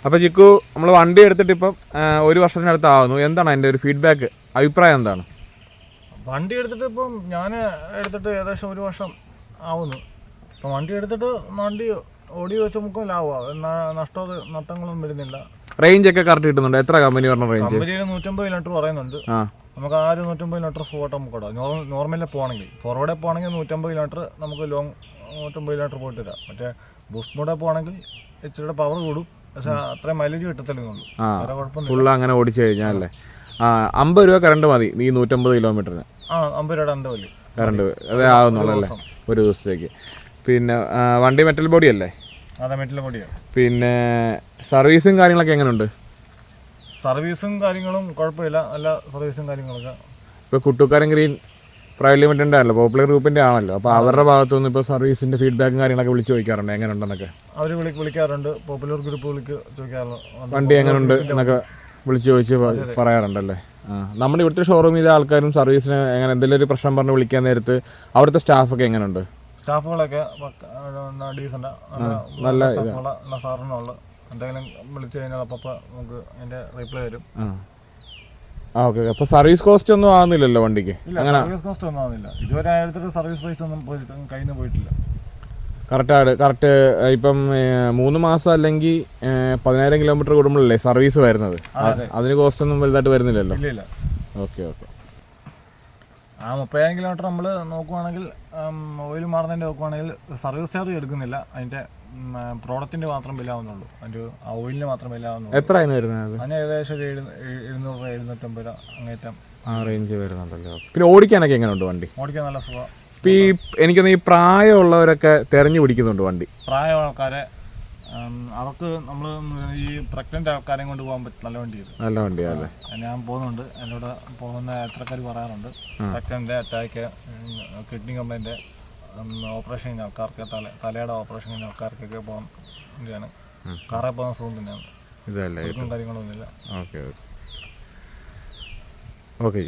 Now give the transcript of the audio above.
അപ്പോൾ ജിക്കു നമ്മൾ വണ്ടി എടുത്തിട്ട് ഇപ്പം 1 വർഷത്തിനടുത്ത് ആവുന്നു. എന്താണ് അതിൻ്റെ ഒരു ഫീഡ്ബാക്ക്, അഭിപ്രായം എന്താണ്? വണ്ടി എടുത്തിട്ട് ഇപ്പം ഞാൻ എടുത്തിട്ട് ഏകദേശം 1 വർഷം ആവുന്നു. ഇപ്പം വണ്ടി എടുത്തിട്ട് വണ്ടി ഓടി വെച്ച് നമുക്ക് ലാഭമാണ്, നഷ്ടങ്ങളൊന്നും വരുന്നില്ല. റേഞ്ച് ഒക്കെ കറക്റ്റ് കിട്ടുന്നുണ്ട്. എത്ര കമ്പനി പറഞ്ഞ റേഞ്ച്? കമ്പനിയിൽ 150 കിലോമീറ്റർ പറയുന്നുണ്ട്. നമുക്ക് ആ ഒരു 150 കിലോമീറ്റർ സ്പോട്ട് നമുക്ക് ഇടാം. നോർമലിൽ പോകണമെങ്കിൽ, ഫോർവേഡേ പോകണമെങ്കിൽ 150 കിലോമീറ്റർ നമുക്ക് ലോങ് 150 കിലോമീറ്റർ പോയിട്ട് ഇടാം. മറ്റേ ബൂസ്റ്റ് മോഡേ പോകണമെങ്കിൽ ഇച്ചിരി പവർ കൂടും, പക്ഷേ അത്രയും മൈലേജ് കിട്ടത്തില്ലെന്നുള്ളൂ. വേറെ കുഴപ്പമൊന്നും ഫുള്ള് അങ്ങനെ ഓടിച്ചു കഴിഞ്ഞാൽ അല്ലേ? 50 രൂപ കറണ്ട് മതി ഈ 150 കിലോമീറ്ററിന്. 50 രൂപ കറണ്ട് അതേ ആവുന്നുള്ളൂ അല്ലേ ഒരു ദിവസത്തേക്ക്? പിന്നെ വണ്ടി മെറ്റൽ ബോഡി അല്ലേ? അതെ, മെറ്റൽ ബോഡിയാണ്. പിന്നെ സർവീസും കാര്യങ്ങളൊക്കെ എങ്ങനെയുണ്ട്? സർവീസും കാര്യങ്ങളും കുഴപ്പമില്ല, നല്ല സർവീസും കാര്യങ്ങളൊക്കെ. ഇപ്പോൾ കുട്ടുക്കാരൻ ഗ്രീൻ പ്രൈവറ്റ് ലിമിറ്റഡിൻ്റെ ആണല്ലോ, പോപ്പുലർ ഗ്രൂപ്പിൻ്റെ ആണല്ലോ. അപ്പോൾ അവരുടെ ഭാഗത്തുനിന്ന് ഇപ്പോൾ സർവീസിൻ്റെ ഫീഡ്ബാക്കും കാര്യങ്ങളൊക്കെ വിളിച്ച് ചോദിക്കാറുണ്ട് എങ്ങനെയുണ്ടെന്നൊക്കെ. അവർ വിളിക്കാറുണ്ട്, പോപ്പുലർ ഗ്രൂപ്പ് ചോദിക്കാറുണ്ട് വണ്ടി എങ്ങനെയുണ്ട് എന്നൊക്കെ വിളിച്ച് ചോദിച്ച് പറയാറുണ്ടല്ലേ. നമ്മുടെ ഇവിടുത്തെ ഷോറൂമിലെ ആൾക്കാരും സർവീസിന് എങ്ങനെ എന്തെങ്കിലും ഒരു പ്രശ്നം പറഞ്ഞ് വിളിക്കാൻ നേരത്ത് അവിടുത്തെ സ്റ്റാഫൊക്കെ എങ്ങനെയുണ്ട്? സ്റ്റാഫുകളൊക്കെ ഡീസൻ്റ്, നല്ല സാറിനുള്ള എന്തെങ്കിലും വിളിച്ചു കഴിഞ്ഞാൽ അപ്പോൾ നമുക്ക് അതിൻ്റെ റിപ്ലൈ തരും. ഓക്കെ. അപ്പോൾ സർവീസ് കോസ്റ്റ് ഒന്നും ആകുന്നില്ലല്ലോ വണ്ടിക്ക്? ഇല്ല, സർവീസ് കോസ്റ്റ് ഒന്നും ആകുന്നില്ല. ഇതുവരെ എടുത്തിട്ട് സർവീസ് പൈസ ഒന്നും കയ്യിൽ നിന്ന് പോയിട്ടില്ല. കറക്റ്റ് ഇപ്പം 3 മാസം അല്ലെങ്കിൽ 10,000 കിലോമീറ്റർ കൂടുമ്പോഴല്ലേ സർവീസ് വരുന്നത്? അതിന് കോസ്റ്റ് ഒന്നും വലുതായിട്ട് വരുന്നില്ലല്ലോ? ഇല്ല. ഓക്കെ. ആ 30,000 കിലോമീറ്റർ നമ്മൾ നോക്കുവാണെങ്കിൽ, ഓയിൽ മാറുന്നതിൻ്റെ നോക്കുവാണെങ്കിൽ സർവീസ് ചാർജ് എടുക്കുന്നില്ല. അതിൻ്റെ പ്രോഡക്റ്റിൻ്റെ മാത്രം വിലാവുന്നുള്ളൂ, അതിൻ്റെ ഓയിലിന് മാത്രം വിലാവുന്നുള്ളൂ. എത്ര അതിന് വരുന്നത്? അതിന് ഏകദേശം 700 രൂപ 750 രൂപ അങ്ങേറ്റം ആ റേഞ്ച് വരുന്നുണ്ടല്ലോ. പിന്നെ ഓടിക്കാനൊക്കെ എങ്ങനെയുണ്ട് വണ്ടി? ഓടിക്കാൻ നല്ല സുഖം. ഇപ്പം എനിക്കൊന്ന് ഈ പ്രായമുള്ളവരൊക്കെ തെരഞ്ഞു പിടിക്കുന്നുണ്ട് വണ്ടി. പ്രായമുള്ള ആൾക്കാരെ, അവർക്ക് നമ്മൾ ഈ പ്രഗ്നൻ്റ് ആൾക്കാരെയും കൊണ്ട് പോകാൻ പറ്റും. നല്ല വണ്ടിയല്ലേ? ഞാൻ പോകുന്നുണ്ട്, എന്നോട് പോകുന്ന യാത്രക്കാർ പറയാറുണ്ട് pregnant, attack, kidney complaint, operation കഴിഞ്ഞ ആൾക്കാർക്ക്, തലയുടെ ഓപ്പറേഷൻ കഴിഞ്ഞ ആൾക്കാർക്കൊക്കെ പോകാൻ വേണ്ടിയാണ്. കാറിൽ പോകുന്ന സുഖം തന്നെയാണ്, കാര്യങ്ങളൊന്നുമില്ല. ഓക്കെ.